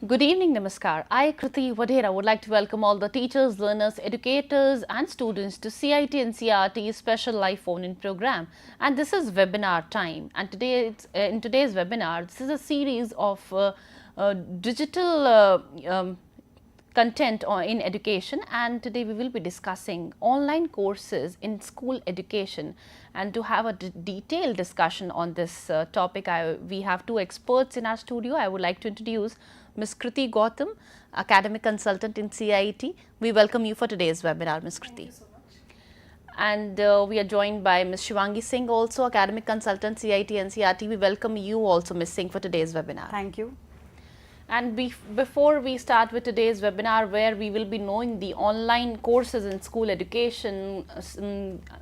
Good evening, Namaskar. I, Kriti Vadhera, would like to welcome all the teachers, learners, educators and students to CIT and CRT's special live phone-in program. And this is webinar time. And today, in today's webinar, this is a series of digital content in education, and today we will be discussing online courses in school education. And to have a detailed discussion on this topic, we have two experts in our studio. I would like to introduce Ms. Kriti Gautam, academic consultant in CIT. We welcome you for today's webinar, Ms. Kriti. Thank you so much. And we are joined by Ms. Shivangi Singh, also academic consultant CIT and CRT. We welcome you also, Ms. Singh, for today's webinar. Thank you. And before we start with today's webinar, where we will be knowing the online courses in school education,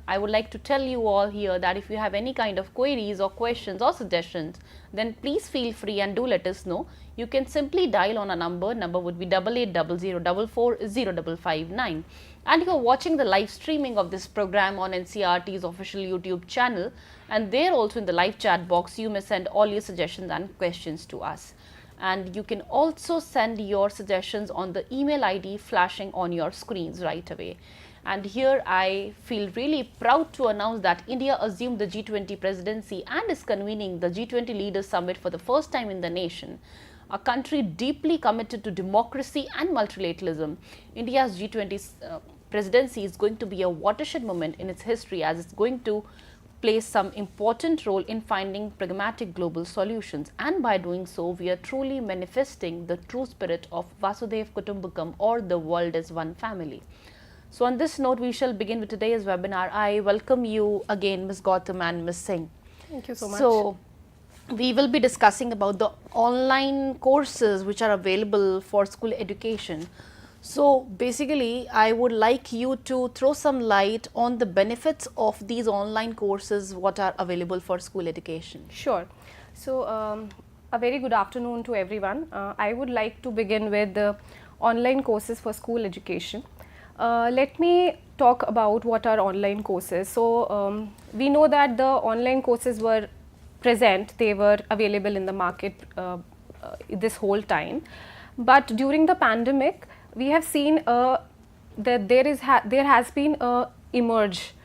I would like to tell you all here that if you have any kind of queries or questions or suggestions, then please feel free and do let us know. You can simply dial on a number would be 8800440559. And you are watching the live streaming of this program on NCRT's official YouTube channel, and there also in the live chat box you may send all your suggestions and questions to us. And you can also send your suggestions on the email ID flashing on your screens right away. And here I feel really proud to announce that India assumed the G20 presidency and is convening the G20 Leaders Summit for the first time in the nation. A country deeply committed to democracy and multilateralism, India's G20 presidency is going to be a watershed moment in its history, as it's going to play some important role in finding pragmatic global solutions, and by doing so we are truly manifesting the true spirit of Vasudhaiv Kutumbakam, or the world is one family. So on this note, we shall begin with today's webinar. I welcome you again, Ms. Gautam and Ms. Singh. Thank you so much. So we will be discussing about the online courses which are available for school education. So basically, I would like you to throw some light on the benefits of these online courses what are available for school education. Sure. So a very good afternoon to everyone. I would like to begin with the online courses for school education. Let me talk about what are online courses. So we know that the online courses were present, they were available in the market this whole time. But during the pandemic, we have seen that there has been a emerge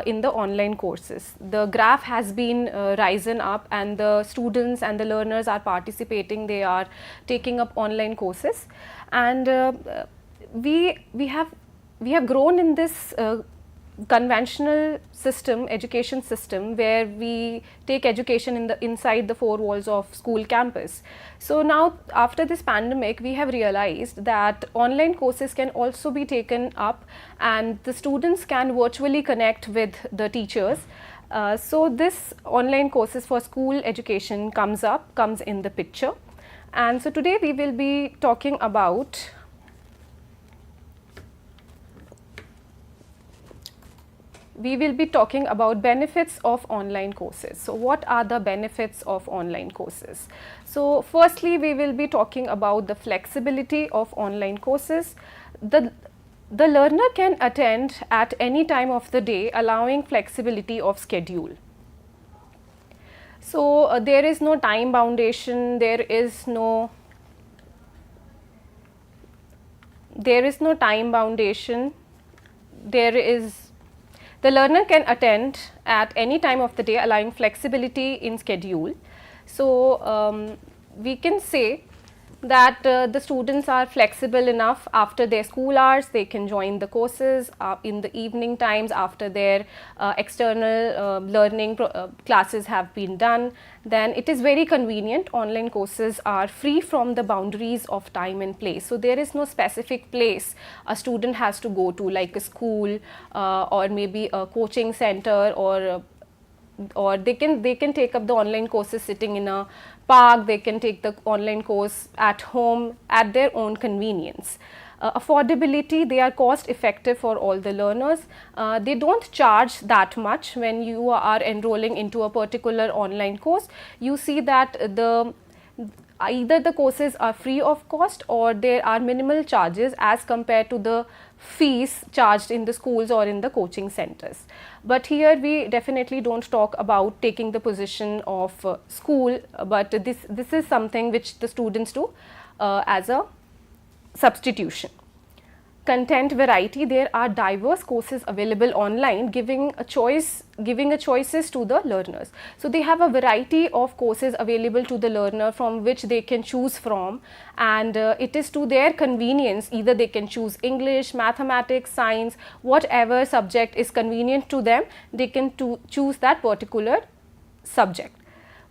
in the online courses. The graph has been risen up, and the students and the learners are participating. They are taking up online courses, and we have grown in this conventional system, education system, where we take education inside the four walls of school campus. So now, after this pandemic, we have realized that online courses can also be taken up, and the students can virtually connect with the teachers. So this online courses for school education comes in the picture. And so today we will be talking about benefits of online courses. So what are the benefits of online courses? So firstly, we will be talking about the flexibility of online courses. The learner can attend at any time of the day, allowing flexibility of schedule. So there is no time boundation, there is no time boundation, the learner can attend at any time of the day, allowing flexibility in schedule. So we can say that the students are flexible enough. After their school hours, they can join the courses in the evening times after their external learning classes have been done. Then it is very convenient. Online courses are free from the boundaries of time and place. So there is no specific place a student has to go to, like a school or maybe a coaching center, or they can take up the online courses sitting in a park. They can take the online course at home at their own convenience. Affordability, they are cost effective for all the learners. They don't charge that much when you are enrolling into a particular online course. You see that either the courses are free of cost, or there are minimal charges as compared to the fees charged in the schools or in the coaching centers. But here we definitely don't talk about taking the position of school, but this is something which the students do. as a substitution. Content variety, there are diverse courses available online giving a choices to the learners. So they have a variety of courses available to the learner from which they can choose from, and it is to their convenience. Either they can choose English, mathematics, science, whatever subject is convenient to them, they can choose that particular subject.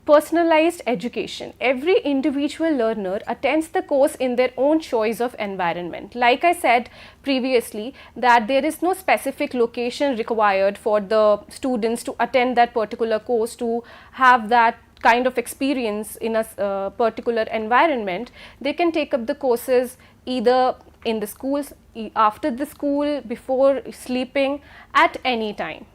Personalized education. Every individual learner attends the course in their own choice of environment. Like I said previously, that there is no specific location required for the students to attend that particular course, to have that kind of experience in a particular environment. They can take up the courses either in the schools, after the school, before sleeping, at any time.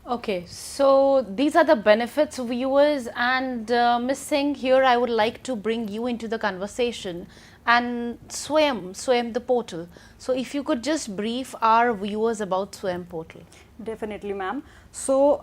Okay, so these are the benefits, viewers, and Ms. Singh, here I would like to bring you into the conversation, and Swayam the portal. So if you could just brief our viewers about Swayam portal. Definitely, ma'am. So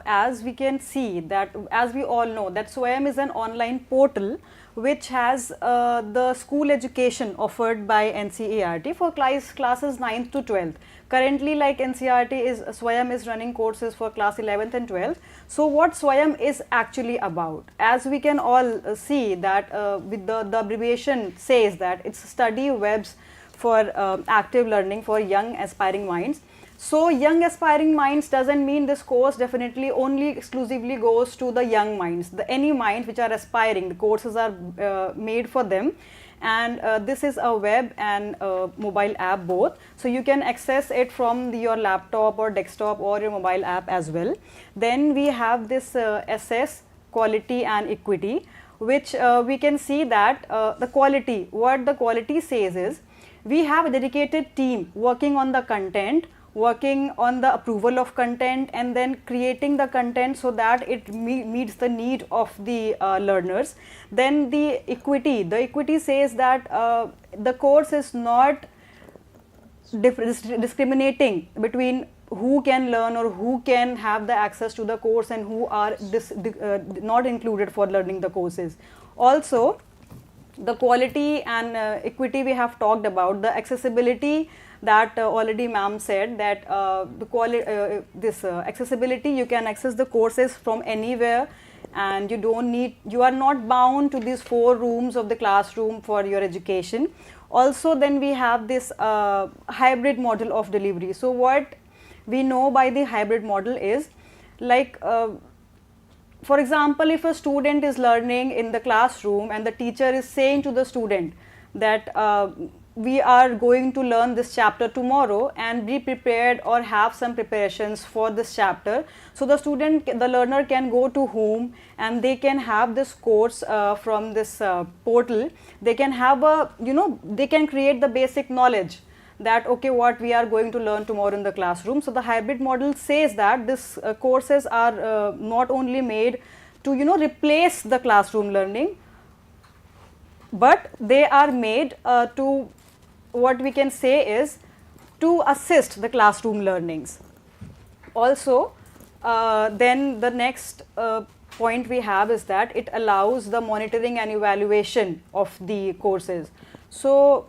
as we can see that, as we all know, that Swayam is an online portal which has the school education offered by NCERT for classes 9th to 12th. Currently, like NCERT is, Swayam is running courses for class 11th and 12th. So what Swayam is actually about, as we can all see that with the abbreviation says that it's study webs for active learning for young aspiring minds. So young aspiring minds doesn't mean this course definitely only exclusively goes to the young minds. Any minds which are aspiring, the courses are made for them, and this is a web and mobile app both. So you can access it from your laptop or desktop or your mobile app as well. Then we have this assess quality and equity, which we can see that the quality, what the quality says is, we have a dedicated team working on the content, working on the approval of content, and then creating the content so that it meets the need of the learners. Then the equity says that the course is not discriminating between who can learn or who can have the access to the course and who are not included for learning the courses. Also, the quality and equity we have talked about, the accessibility that already ma'am said that accessibility, you can access the courses from anywhere, and you are not bound to these 4 rooms of the classroom for your education. Also, then we have this hybrid model of delivery. So what we know by the hybrid model is, like for example, if a student is learning in the classroom and the teacher is saying to the student that we are going to learn this chapter tomorrow and be prepared or have some preparations for this chapter. So the learner can go to home and they can have this course from this portal. They can have they can create the basic knowledge that okay, what we are going to learn tomorrow in the classroom. So the hybrid model says that this courses are not only made to replace the classroom learning, but they are made to, what we can say is, to assist the classroom learnings. Also, then the next point we have is that it allows the monitoring and evaluation of the courses. So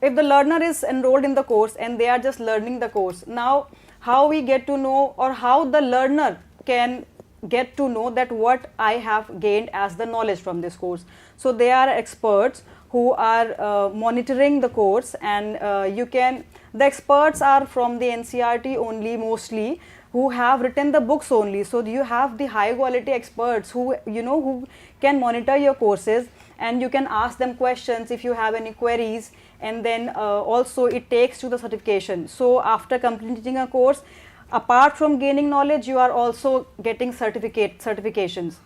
if the learner is enrolled in the course and they are just learning the course, now how we get to know, or how the learner can get to know that what I have gained as the knowledge from this course. So they are experts who are monitoring the course, and the experts are from the NCERT only mostly, who have written the books only. So you have the high quality experts who who can monitor your courses, and you can ask them questions if you have any queries, and then also it takes to the certification. So after completing a course, apart from gaining knowledge, you are also getting certifications.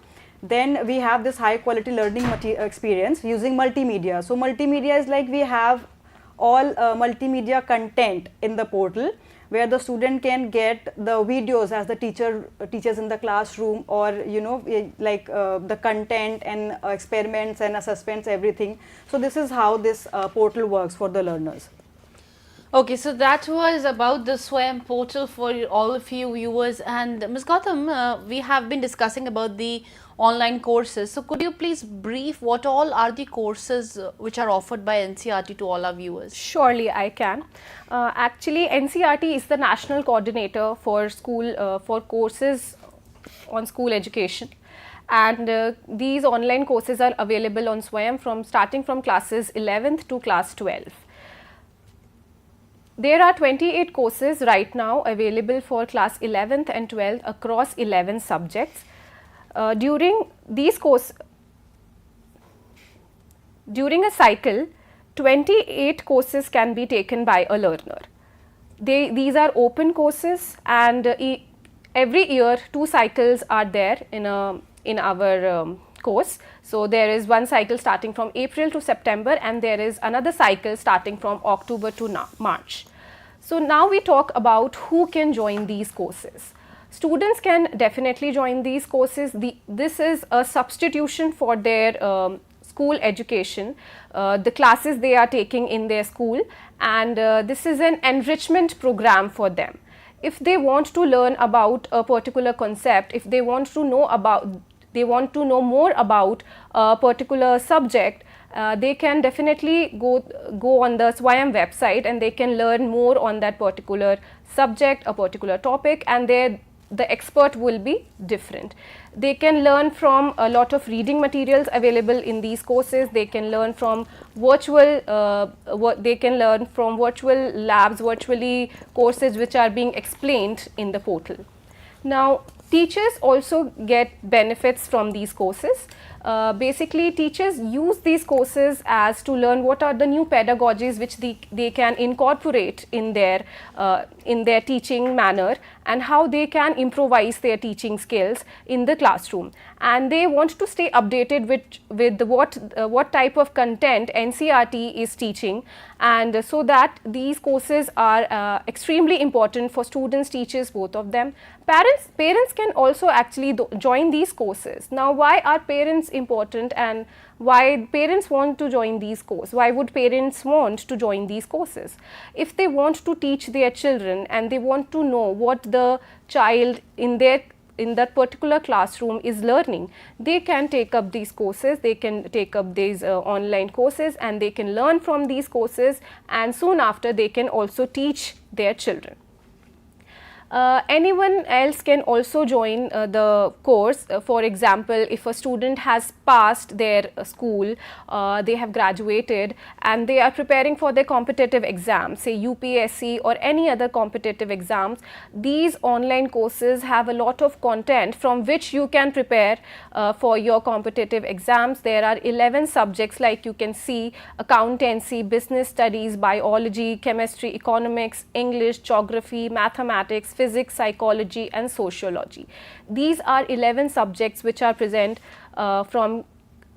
Then we have this high quality learning experience using multimedia. So multimedia is like we have all multimedia content in the portal, where the student can get the videos as the teachers in the classroom, or like the content and experiments and assessments, everything. So this is how this portal works for the learners. Okay, so that was about the Swayam portal for all of you viewers. And Ms. Gautam, we have been discussing about the online courses. So could you please brief what all are the courses which are offered by NCERT to all our viewers? Surely I can. Actually, NCERT is the national coordinator for school for courses on school education, and these online courses are available on Swayam from starting from classes 11th to class 12. There are 28 courses right now available for class 11th and 12th across 11 subjects. During a cycle, 28 courses can be taken by a learner. These are open courses, and every year 2 cycles are there in our course. So there is one cycle starting from April to September, and there is another cycle starting from October to March. So now we talk about who can join these courses. Students can definitely join these courses. This is a substitution for their school education, the classes they are taking in their school, and this is an enrichment program for them. If they want to learn about a particular concept, if they want to know more about a particular subject, they can definitely go on the Swayam website, and they can learn more on that particular subject, a particular topic, and the expert will be different. They can learn from a lot of reading materials available in these courses. They can learn from virtual labs, virtually courses which are being explained in the portal. Now, teachers also get benefits from these courses. Basically, teachers use these courses as to learn what are the new pedagogies which they can incorporate in their teaching manner, and how they can improvise their teaching skills in the classroom. And they want to stay updated with what type of content NCERT is teaching, and so that these courses are extremely important for students, teachers, both of them. Parents can also actually join these courses. Now, why are parents important, and why parents want to join these courses? Why would parents want to join these courses? If they want to teach their children and they want to know what the child in that particular classroom is learning, they can take up these courses, they can take up these online courses, and they can learn from these courses, and soon after they can also teach their children. Anyone else can also join the course. For example, if a student has passed their school, they have graduated, and they are preparing for their competitive exams, say UPSC or any other competitive exams, these online courses have a lot of content from which you can prepare for your competitive exams. There are 11 subjects, like you can see: accountancy, business studies, biology, chemistry, economics, English, geography, mathematics, physics, psychology, and sociology. These are 11 subjects which are present from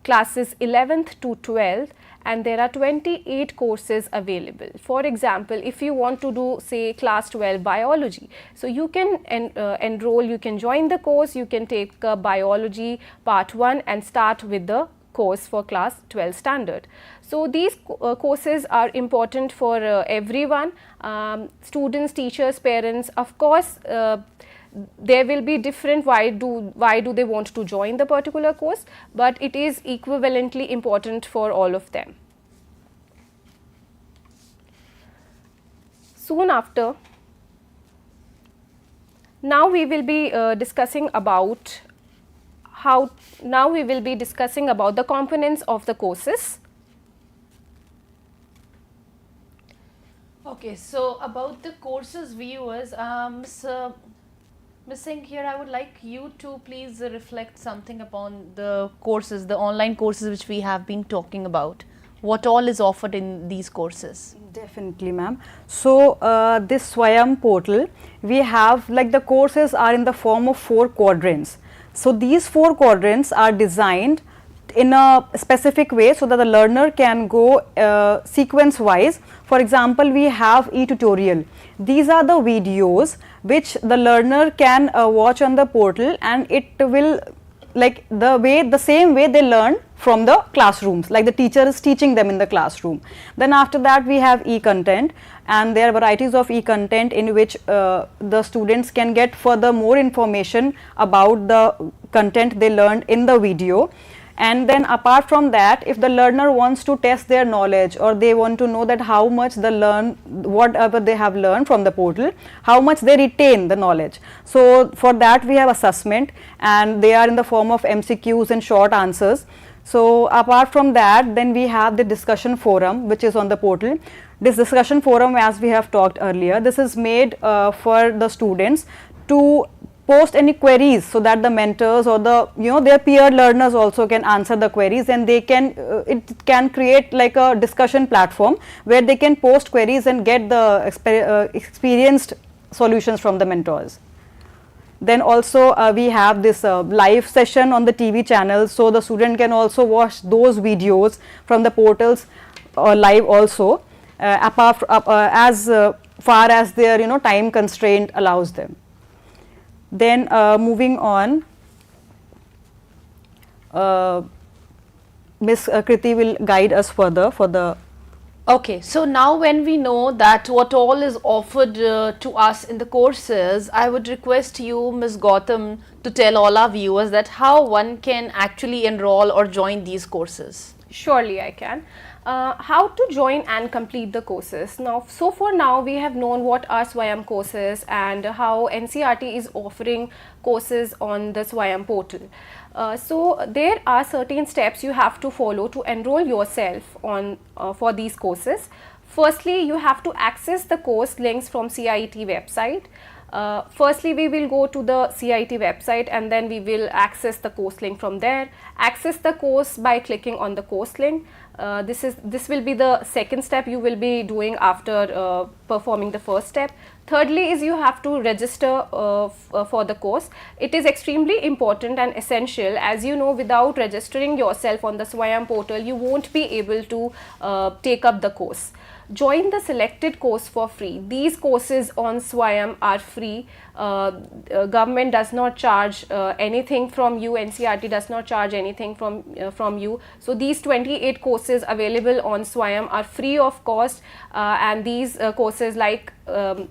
classes 11th to 12th, and there are 28 courses available. For example, if you want to do, say, class 12 biology, so you can enroll, you can join the course, you can take biology part 1 and start with the course for class 12 standard. So these courses are important for everyone, students, teachers, parents. Of course, there will be different why do they want to join the particular course, but it is equivalently important for all of them. Soon after, now we will be discussing about the components of the courses. Okay, so about the courses, viewers, Ms. Singh, here I would like you to please reflect something upon the courses, the online courses which we have been talking about. What all is offered in these courses? Definitely, ma'am. So, this Swayam portal, we have, like, the courses are in the form of 4 quadrants. So, these 4 quadrants are designed in a specific way so that the learner can go sequence wise. For example, we have e-tutorial. These are the videos which the learner can watch on the portal, and it will like the same way they learn from the classrooms, like the teacher is teaching them in the classroom. Then after that we have e-content, and there are varieties of e-content in which the students can get further more information about the content they learned in the video. And then apart from that, if the learner wants to test their knowledge, or they want to know that how much they learn, whatever they have learned from the portal, how much they retain the knowledge. So for that we have assessment, and they are in the form of MCQs and short answers. So apart from that, then we have the discussion forum, which is on the portal. This discussion forum, as we have talked earlier, this is made for the students to post any queries, so that the mentors or the their peer learners also can answer the queries, and they can it can create like a discussion platform where they can post queries and get the experienced solutions from the mentors. Then also we have this live session on the TV channels, so the student can also watch those videos from the portals live also, as far as their time constraint allows them. Then moving on, Miss Kriti will guide us further for the. Okay, so now when we know that what all is offered to us in the courses, I would request you, Ms. Gautam, to tell all our viewers that how one can actually enroll or join these courses. Surely I can. How to join and complete the courses. Now, so for now we have known what are SWAYAM courses and how NCERT is offering courses on the SWAYAM portal. So there are certain steps you have to follow to enroll yourself on for these courses. Firstly, you have to access the course links from CIET website. Firstly, we will go to the CIET website, and then we will access the course link from there. Access the course by clicking on the course link. This will be the second step you will be doing after performing the first step. Thirdly is you have to register for the course. It is extremely important and essential, as you know, without registering yourself on the SWAYAM portal, you won't be able to take up the course. Join the selected course for free. These courses on SWAYAM are free. Government does not charge anything from you. NCERT does not charge anything from you. So these 28 courses available on SWAYAM are free of cost, and these courses, like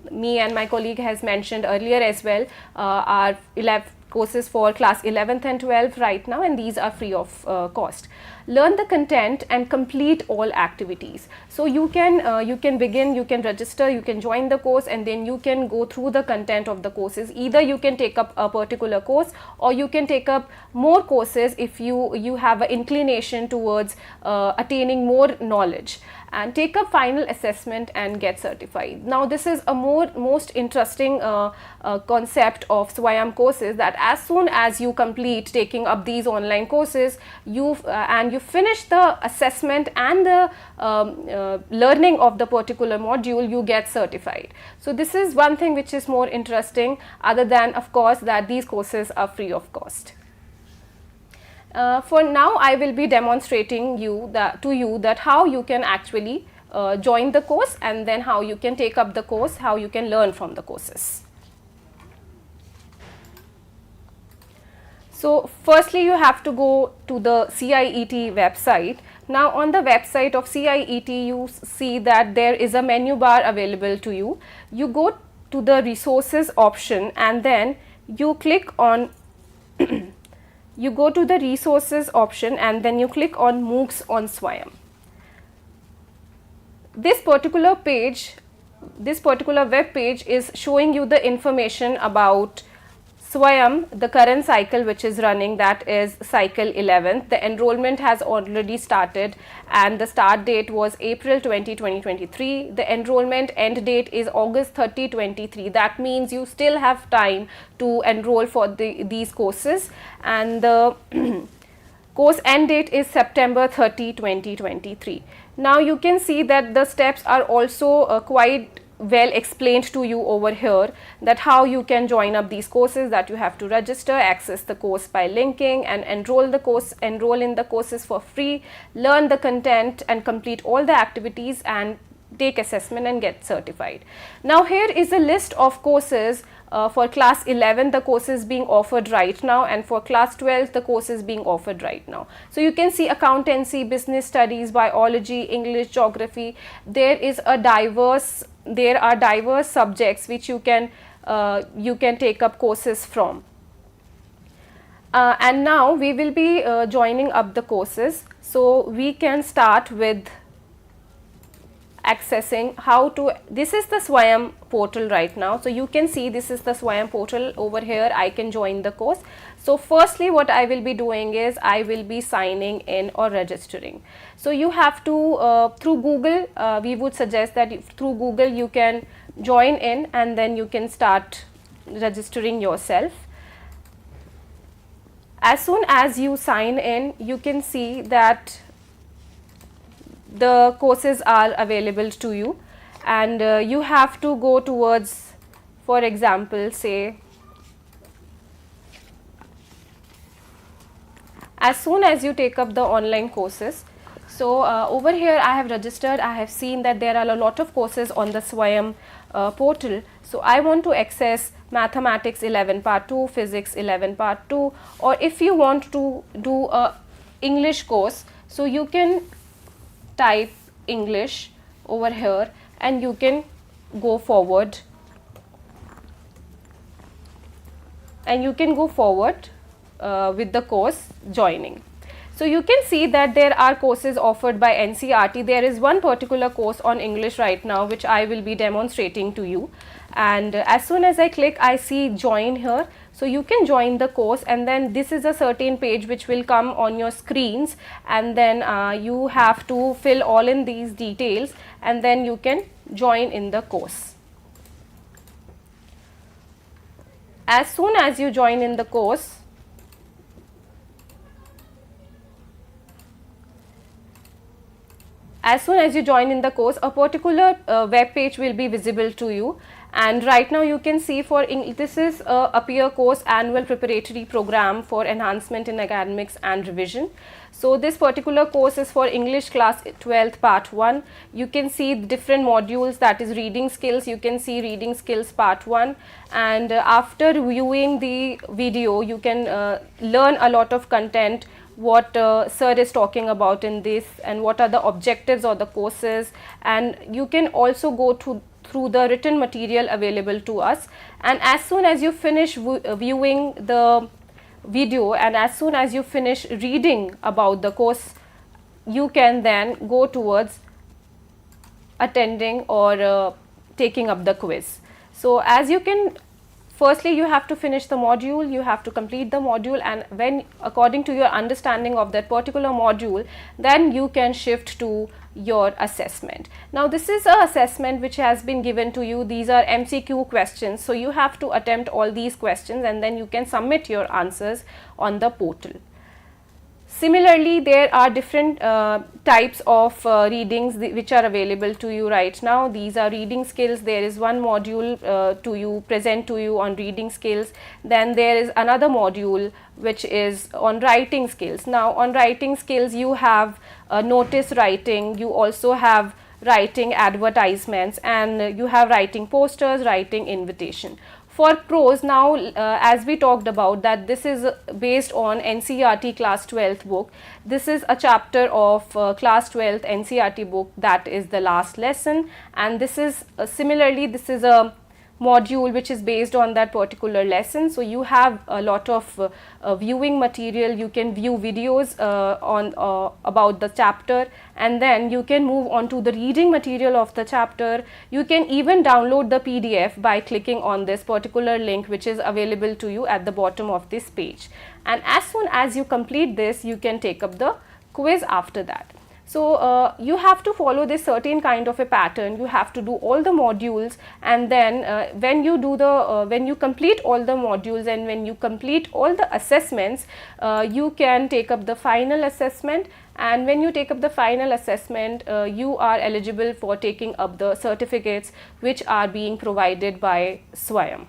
me and my colleague has mentioned earlier as well, are 11 courses for class 11th and 12th right now, and these are free of cost. Learn the content and complete all activities. So you can begin, you can register, you can join the course, and then you can go through the content of the courses. Either you can take up a particular course, or you can take up more courses if you have an inclination towards attaining more knowledge, and take up final assessment and get certified. Now this is a most interesting concept of SWAYAM courses, that as soon as you complete taking up these online courses, you finish the assessment and the learning of the particular module, you get certified. So this is one thing which is more interesting, other than of course that these courses are free of cost. For now, I will be demonstrating to you that how you can actually join the course, and then how you can take up the course, how you can learn from the courses. So firstly, you have to go to the CIET website. Now on the website of CIET, you see that there is a menu bar available to you. You go to the resources option, and then you click on you go to the resources option, and then you click on MOOCs on SWAYAM. This particular web page is showing you the information about SWAYAM, the current cycle which is running, that is cycle 11th. The enrollment has already started, and the start date was April 20, 2023. The enrollment end date is August 30, 2023. That means you still have time to enroll for these courses, and the course end date is September 30, 2023. Now you can see that the steps are also quite well explained to you over here, that how you can join up these courses, that you have to register, access the course by linking, and enroll in the courses for free, learn the content and complete all the activities, and take assessment and get certified. Now here is a list of courses for class 11, the courses being offered right now, and for class 12 the courses being offered right now. So you can see accountancy, business studies, biology, English, geography. There are diverse subjects which you can take up courses from. And now we will be joining up the courses. So we can start with accessing how to, this is the Swayam portal right now. So you can see this is the Swayam portal. Over here I can join the course. So firstly what I will be doing is I will be signing in or registering. So you have to through Google, we would suggest that through Google you can join in and then you can start registering yourself. As soon as you sign in, you can see that the courses are available to you, and you have to go towards, for example, say, as soon as you take up the online courses. So over here I have registered, I have seen that there are a lot of courses on the Swayam portal. So I want to access Mathematics 11 Part 2, Physics 11 Part 2, or if you want to do a English course, so you can type English over here and you can go forward, with the course joining. So you can see that there are courses offered by NCERT. There is one particular course on English right now which I will be demonstrating to you, and as soon as I click, I see join here. So you can join the course, and then this is a certain page which will come on your screens, and then you have to fill all in these details and then you can join in the course. As soon as you join in the course, a particular web page will be visible to you, and right now you can see for this is a peer course annual preparatory program for enhancement in academics and revision. So this particular course is for English class 12th part 1. You can see different modules, that is reading skills. You can see reading skills part 1, and after viewing the video you can learn a lot of content, what sir is talking about in this and what are the objectives of the courses, and you can also go through the written material available to us. And as soon as you finish viewing the video and as soon as you finish reading about the course, you can then go towards attending or taking up the quiz. So as you can, firstly you have to finish the module, you have to complete the module, and when according to your understanding of that particular module, then you can shift to your assessment. Now this is a assessment which has been given to you. These are MCQ questions, so you have to attempt all these questions and then you can submit your answers on the portal. Similarly, there are different types of readings which are available to you right now. These are reading skills. There is one module present to you on reading skills. Then there is another module which is on writing skills. Now on writing skills you have notice writing, you also have writing advertisements, and you have writing posters, writing invitation. For prose, now as we talked about that this is based on NCERT class 12th book. This is a chapter of class 12th NCERT book, that is the last lesson, and this is similarly this is a module which is based on that particular lesson. So you have a lot of viewing material. You can view videos about the chapter, and then you can move on to the reading material of the chapter. You can even download the PDF by clicking on this particular link which is available to you at the bottom of this page, and as soon as you complete this you can take up the quiz after that. So you have to follow this certain kind of a pattern. You have to do all the modules, and then when you complete all the modules and when you complete all the assessments, you can take up the final assessment, and when you take up the final assessment, you are eligible for taking up the certificates which are being provided by Swayam.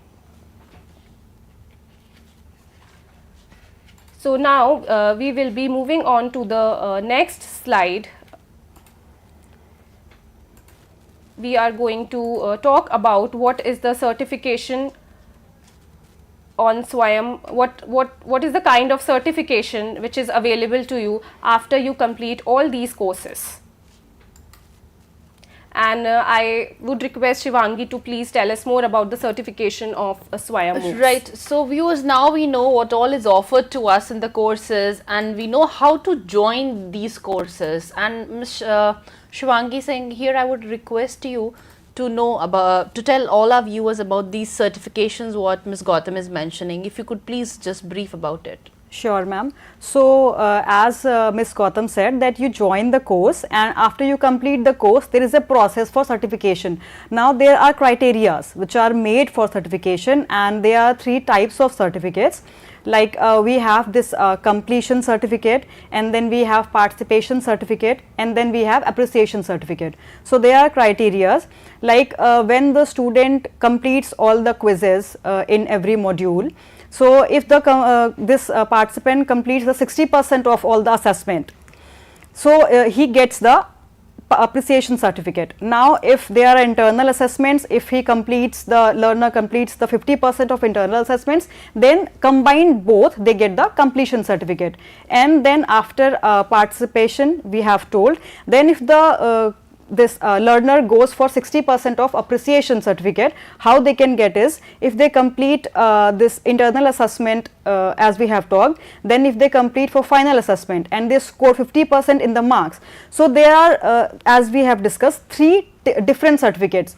So now we will be moving on to the next slide. we are going to talk about what is the certification on Swayam, what is the kind of certification which is available to you after you complete all these courses. And I would request Shivangi to please tell us more about the certification of Swayam MOOCs. Right. So viewers, now we know what all is offered to us in the courses, and we know how to join these courses. And Ms. Shivangi Singh, here I would request you to know about, to tell all our viewers about these certifications what Ms. Gautam is mentioning. If you could please just brief about it. Sure, ma'am. So, as Ms. Gautam said, that you join the course, and after you complete the course, there is a process for certification. Now, there are criterias which are made for certification, and there are 3 types of certificates. Like we have this completion certificate, and then we have participation certificate, and then we have appreciation certificate. So, there are criterias like when the student completes all the quizzes in every module. So, if the this participant completes the 60% of all the assessment, so he gets the appreciation certificate. Now, if there are internal assessments, if he completes, the learner completes the 50% of internal assessments, then combined both, they get the completion certificate. And then after participation, we have told, then if the this learner goes for 60% of appreciation certificate, how they can get is, if they complete this internal assessment as we have talked, then if they complete for final assessment and they score 50% in the marks. So, there are as we have discussed 3 different certificates.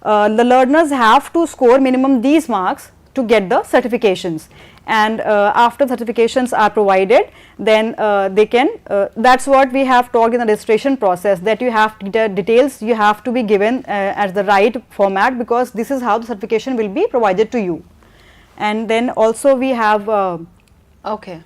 The learners have to score minimum these marks to get the certifications, and after certifications are provided, then they can, that is what we have talked in the registration process, that you have details you have to be given as the right format, because this is how the certification will be provided to you. And then also we have okay.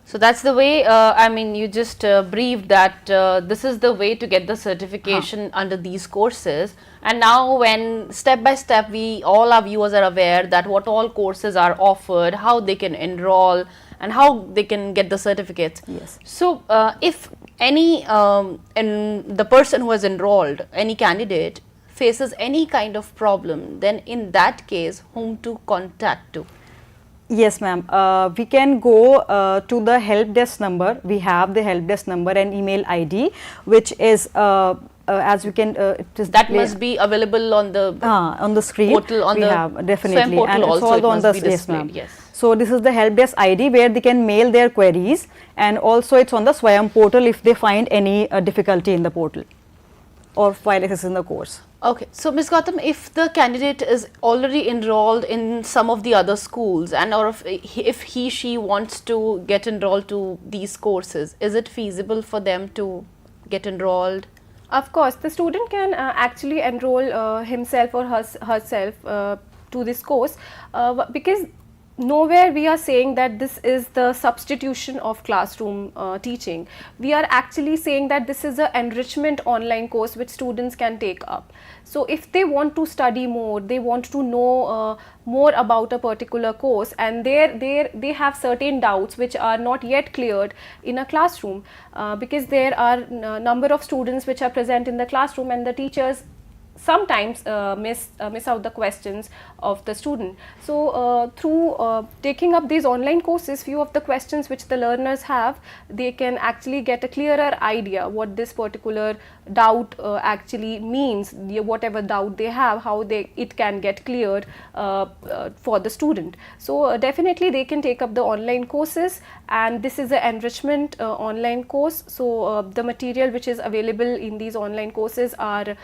So that's the way, I mean, you just briefed that this is the way to get the certification under these courses. And now when step by step, all our viewers are aware that what all courses are offered, how they can enroll and how they can get the certificates. Yes. So if any, the person who has enrolled, any candidate faces any kind of problem, then in that case, whom to contact to? Yes, ma'am. We can go to the help desk number. We have the help desk number and email ID, which is as we can. It is that must be available on the screen. Portal on we the have definitely, portal and it's also also on the yes, ma'am. Yes. So this is the help desk ID where they can mail their queries, and also it's on the Swayam portal if they find any difficulty in the portal or while accessing the course. Okay, so Ms. Gautam, if the candidate is already enrolled in some of the other schools, and or if she wants to get enrolled to these courses, is it feasible for them to get enrolled? Of course, the student can actually enroll himself or herself to this course, because nowhere we are saying that this is the substitution of classroom teaching. We are actually saying that this is an enrichment online course which students can take up. So, if they want to study more, they want to know more about a particular course, and they have certain doubts which are not yet cleared in a classroom, because there are number of students which are present in the classroom, and the teachers sometimes miss out the questions of the student. So, through taking up these online courses, few of the questions which the learners have, they can actually get a clearer idea what this particular doubt actually means, whatever doubt they have, how it can get cleared for the student. So, definitely they can take up the online courses, and this is an enrichment online course. So, the material which is available in these online courses are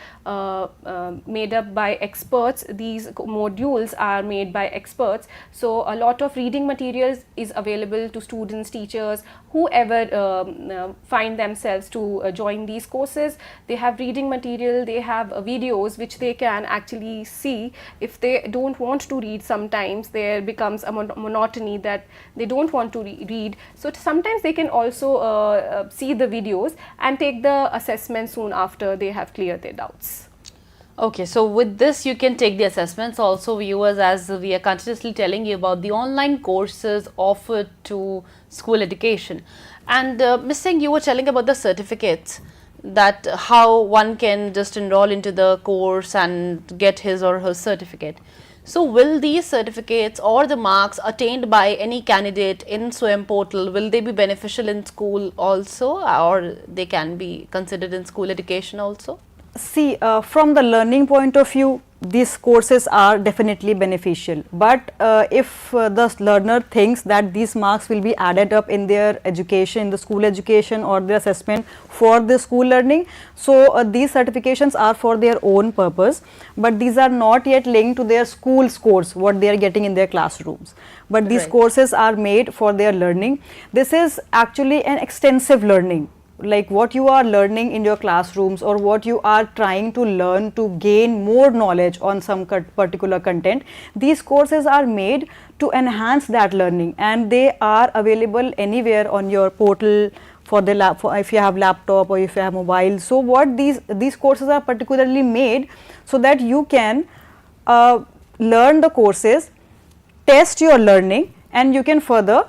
made up by experts. These modules are made by experts. So, a lot of reading materials is available to students, teachers, whoever find themselves to join these courses. They have reading material, they have videos which they can actually see. If they don't want to read, sometimes there becomes a monotony that they don't want to read. So, sometimes they can also see the videos and take the assessment soon after they have cleared their doubts. Okay, so with this you can take the assessments. Also, viewers, as we are continuously telling you about the online courses offered to school education. And Ms. Singh, you were telling about the certificates. that how one can just enroll into the course and get his or her certificate. So will these certificates or the marks attained by any candidate in SWAYAM portal, will they be beneficial in school also, or they can be considered in school education also? See, from the learning point of view, these courses are definitely beneficial, but if the learner thinks that these marks will be added up in their education, the school education or their assessment for the school learning, so these certifications are for their own purpose, but these are not yet linked to their school scores, what they are getting in their classrooms. But these courses are made for their learning. This is actually an extensive learning, like what you are learning in your classrooms or what you are trying to learn to gain more knowledge on some particular content. These courses are made to enhance that learning, and they are available anywhere on your portal for the if you have laptop or if you have mobile. So what these courses are particularly made so that you can learn the courses, test your learning, and you can further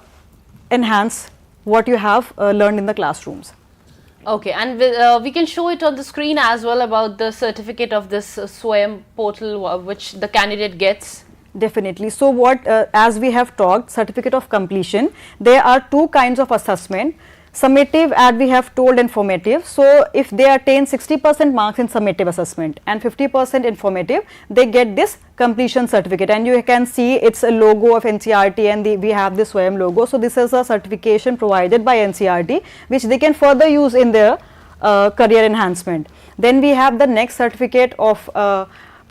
enhance what you have learned in the classrooms. Okay, and we can show it on the screen as well about the certificate of this SWAYAM portal which the candidate gets. Definitely. So what as we have talked, certificate of completion, there are two kinds of assessment, summative and we have told informative. So if they attain 60% marks in summative assessment and 50% informative, they get this completion certificate, and you can see it's a logo of NCERT and we have this SWAYAM logo. So this is a certification provided by NCERT which they can further use in their career enhancement. Then we have the next certificate of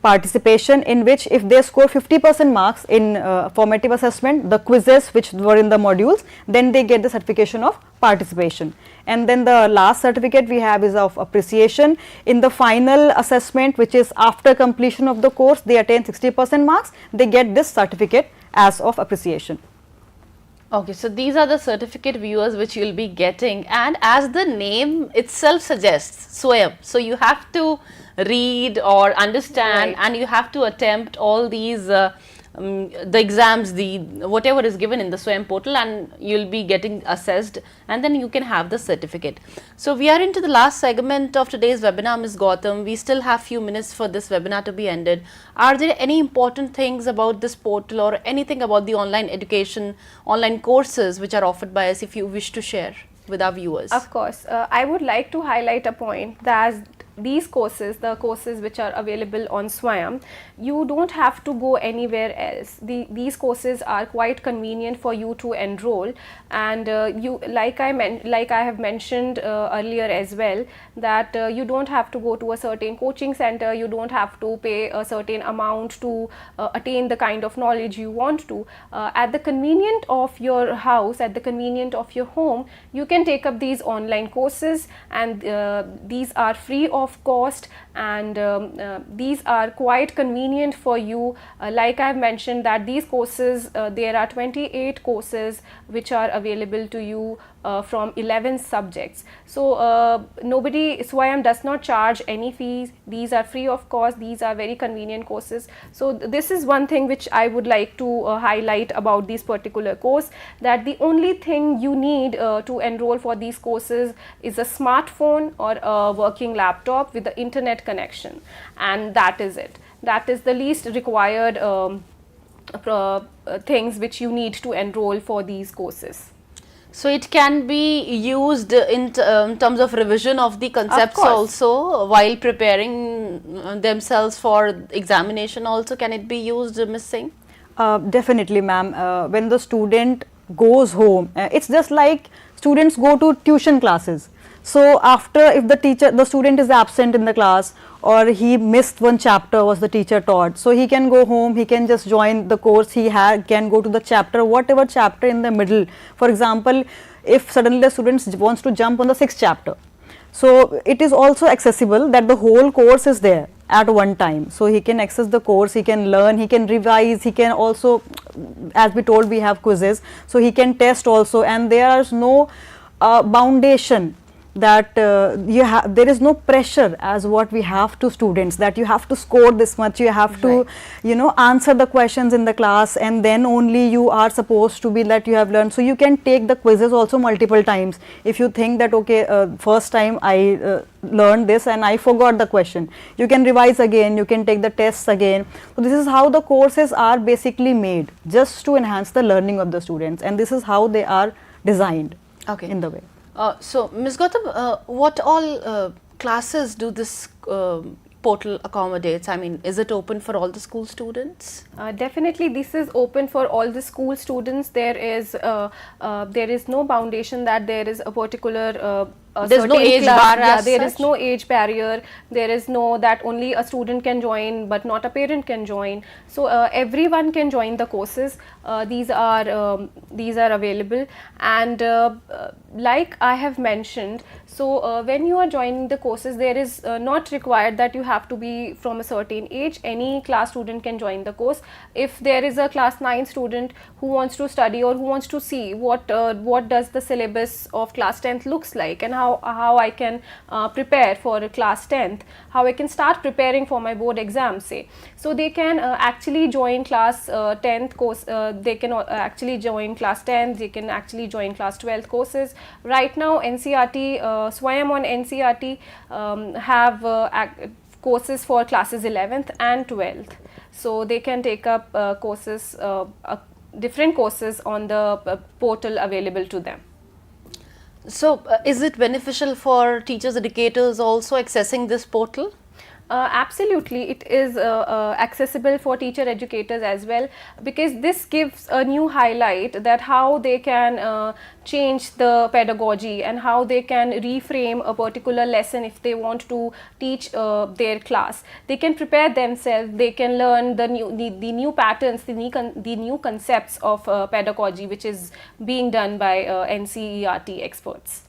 participation, in which if they score 50% marks in formative assessment, the quizzes which were in the modules, then they get the certification of participation. And then the last certificate we have is of appreciation. In the final assessment, which is after completion of the course, they attain 60% marks, they get this certificate as of appreciation. Okay, so these are the certificate viewers which you will be getting, and as the name itself suggests, SWAYAM, so you have to read or understand, and you have to attempt all these the exams, the whatever is given in the SWAYAM portal, and you will be getting assessed, and then you can have the certificate. So we are into the last segment of today's webinar, Ms. Gautam. We still have few minutes for this webinar to be ended. Are there any important things about this portal or anything about the online education, online courses which are offered by us, if you wish to share with our viewers? Of course, I would like to highlight a point that these courses, the courses which are available on SWAYAM, you don't have to go anywhere else. These courses are quite convenient for you to enroll, and you, like I have mentioned earlier as well, that you don't have to go to a certain coaching center, you don't have to pay a certain amount to attain the kind of knowledge you want to. At the convenience of your house, at the convenience of your home, you can take up these online courses, and these are free of cost, and these are quite convenient for you. Like I have mentioned that these courses, there are 28 courses which are available to you from 11 subjects. So SWAYAM does not charge any fees. These are free of cost. These are very convenient courses. So this is one thing which I would like to highlight about this particular course, that the only thing you need to enroll for these courses is a smartphone or a working laptop with the internet connection, and that is it. That is the least required things which you need to enroll for these courses. So it can be used in terms of revision of the concepts also while preparing themselves for examination also. Can it be used, Ms. Singh? Definitely, ma'am. When the student goes home, it's just like students go to tuition classes. So after, if the student is absent in the class, or he missed one chapter was the teacher taught, so he can go home, he can just join the course, he can go to the chapter, whatever chapter in the middle. For example, if suddenly the student wants to jump on the 6th chapter, so it is also accessible that the whole course is there at one time. So he can access the course, he can learn, he can revise, he can also, as we told, we have quizzes, so he can test also, and there is no foundation that there is no pressure as what we have to students, that you have to score this much, you have to answer the questions in the class, and then only you are supposed to be that you have learned. So you can take the quizzes also multiple times. If you think that okay, first time I learned this and I forgot the question, you can revise again, you can take the tests again. So this is how the courses are basically made, just to enhance the learning of the students, and this is how they are designed in the way. So Ms. Gautam, what all classes do this portal accommodates? I mean, is it open for all the school students? Definitely, this is open for all the school students. There is no foundation that there is a particular there's no age bar as there such? is no age barrier. There is no that only a student can join but not a parent can join. So everyone can join the courses. These are available, and like I have mentioned, so when you are joining the courses, there is not required that you have to be from a certain age. Any class student can join the course. If there is a class 9 student who wants to study or who wants to see what does the syllabus of class 10th looks like, and how I can prepare for class 10th, how I can start preparing for my board exam, say. So they can actually join class 10th course, they can actually join class 10th, they can actually join class 12th courses. Right now NCERT, Swayam on NCERT have courses for classes 11th and 12th. So they can take up courses, different courses on the portal available to them. So is it beneficial for teachers, educators also accessing this portal? Absolutely, it is accessible for teacher educators as well, because this gives a new highlight that how they can change the pedagogy and how they can reframe a particular lesson if they want to teach their class. They can prepare themselves, they can learn the new patterns, the new concepts of pedagogy which is being done by NCERT experts.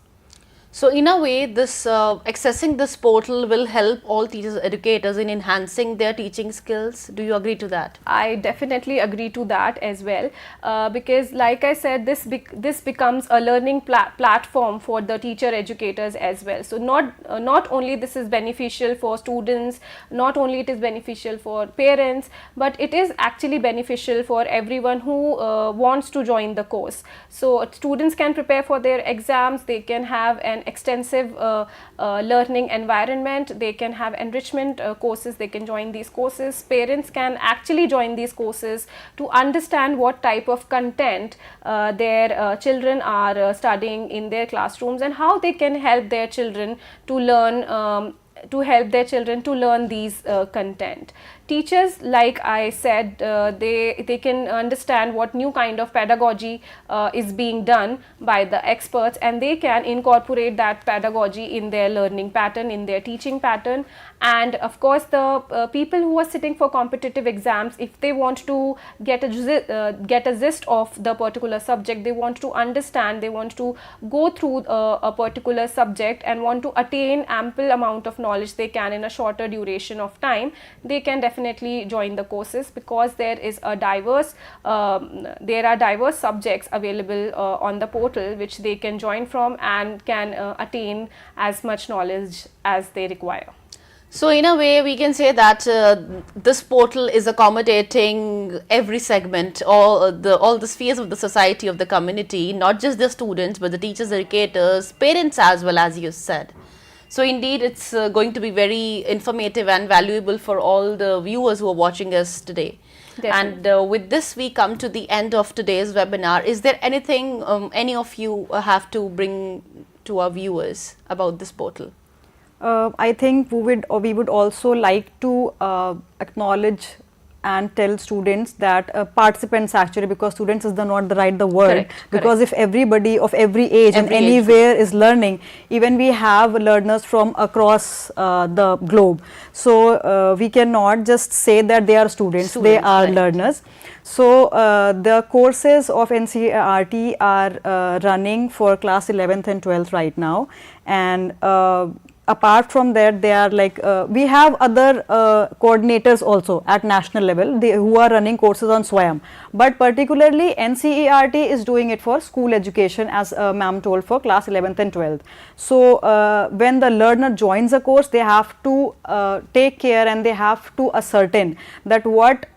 So in a way, this accessing this portal will help all teachers, educators in enhancing their teaching skills. Do you agree to that? I definitely agree to that as well, because like I said, this becomes a learning platform for the teacher educators as well. So not only this is beneficial for students, not only it is beneficial for parents, but it is actually beneficial for everyone who wants to join the course. So students can prepare for their exams, they can have an extensive learning environment, they can have enrichment courses, they can join these courses. Parents can actually join these courses to understand what type of content their children are studying in their classrooms, and how they can help their children to learn these content. Teachers, like I said, they can understand what new kind of pedagogy is being done by the experts, and they can incorporate that pedagogy in their learning pattern, in their teaching pattern. And of course, the people who are sitting for competitive exams, if they want to get a gist of the particular subject, they want to understand, they want to go through a particular subject and want to attain ample amount of knowledge they can in a shorter duration of time, they can definitely join the courses, because there are diverse subjects available on the portal which they can join from and can attain as much knowledge as they require. So in a way, we can say that this portal is accommodating every segment, all the spheres of the society, of the community, not just the students, but the teachers, educators, parents as well, as you said. So indeed, it's going to be very informative and valuable for all the viewers who are watching us today. Definitely. And with this, we come to the end of today's webinar. Is there anything any of you have to bring to our viewers about this portal? I think we would also like to acknowledge and tell students that participants, actually, because students is not the right word. Correct, because if everybody of every age and anywhere is learning, even we have learners from across the globe, so we cannot just say that they are students, they are learners. So the courses of NCERT are running for class 11th and 12th right now, and apart from that, they are like we have other coordinators also at national level who are running courses on Swayam, but particularly NCERT is doing it for school education, as ma'am told, for class 11th and 12th. So when the learner joins a course, they have to take care and they have to ascertain that what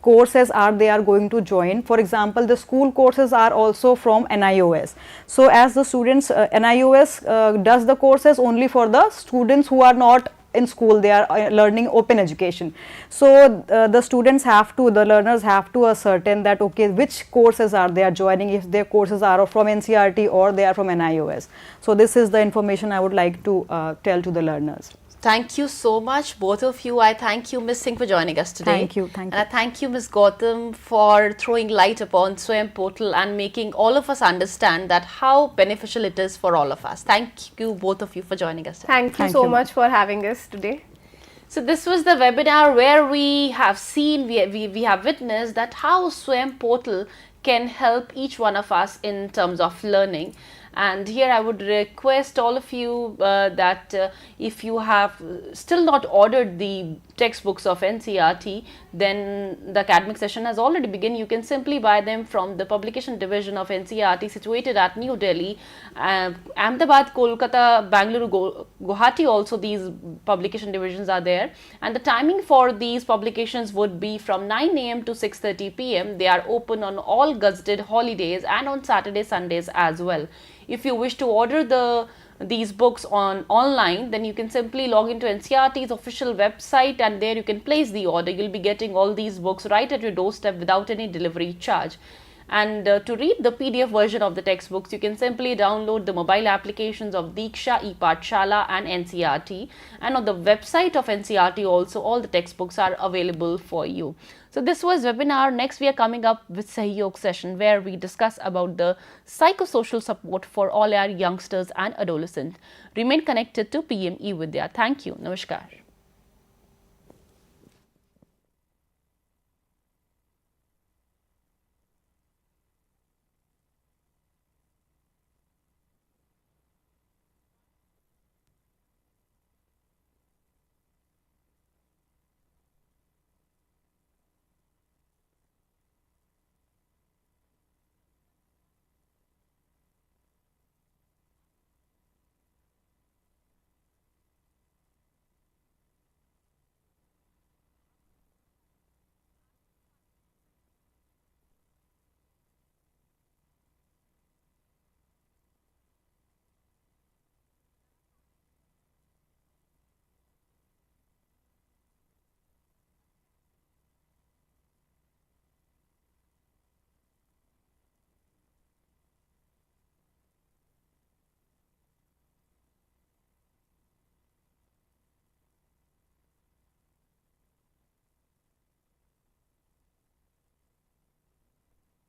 courses they are going to join. For example, the school courses are also from NIOS. So as the students, NIOS does the courses only for the students who are not in school, they are learning open education. So the students have to, the learners have to ascertain that okay, which courses they are joining, if their courses are from NCERT or they are from NIOS. So this is the information I would like to tell to the learners. Thank you so much, both of you. I thank you, Ms. Singh, for joining us today. Thank you. Thank you. And I thank you, Ms. Gautam, for throwing light upon Swayam portal and making all of us understand that how beneficial it is for all of us. Thank you, both of you, for joining us today. Thank you so much for having us today. So this was the webinar where we have seen, we have witnessed that how Swayam portal can help each one of us in terms of learning. And here I would request all of you that if you have still not ordered the textbooks of NCERT, then the academic session has already begun. You can simply buy them from the publication division of NCERT situated at New Delhi, Ahmedabad, Kolkata, Bangalore, Guwahati also these publication divisions are there. And the timing for these publications would be from 9 AM to 6:30 PM. They are open on all gazetted holidays and on Saturday, Sundays as well. If you wish to order these books online, then you can simply log into NCERT's official website and there you can place the order. You'll be getting all these books right at your doorstep without any delivery charge. And to read the PDF version of the textbooks, you can simply download the mobile applications of Diksha, ePathshala and NCERT. And on the website of NCERT also, all the textbooks are available for you. So this was webinar. Next we are coming up with Sahyog session where we discuss about the psychosocial support for all our youngsters and adolescents. Remain connected to PME Vidya. Thank you. Namaskar.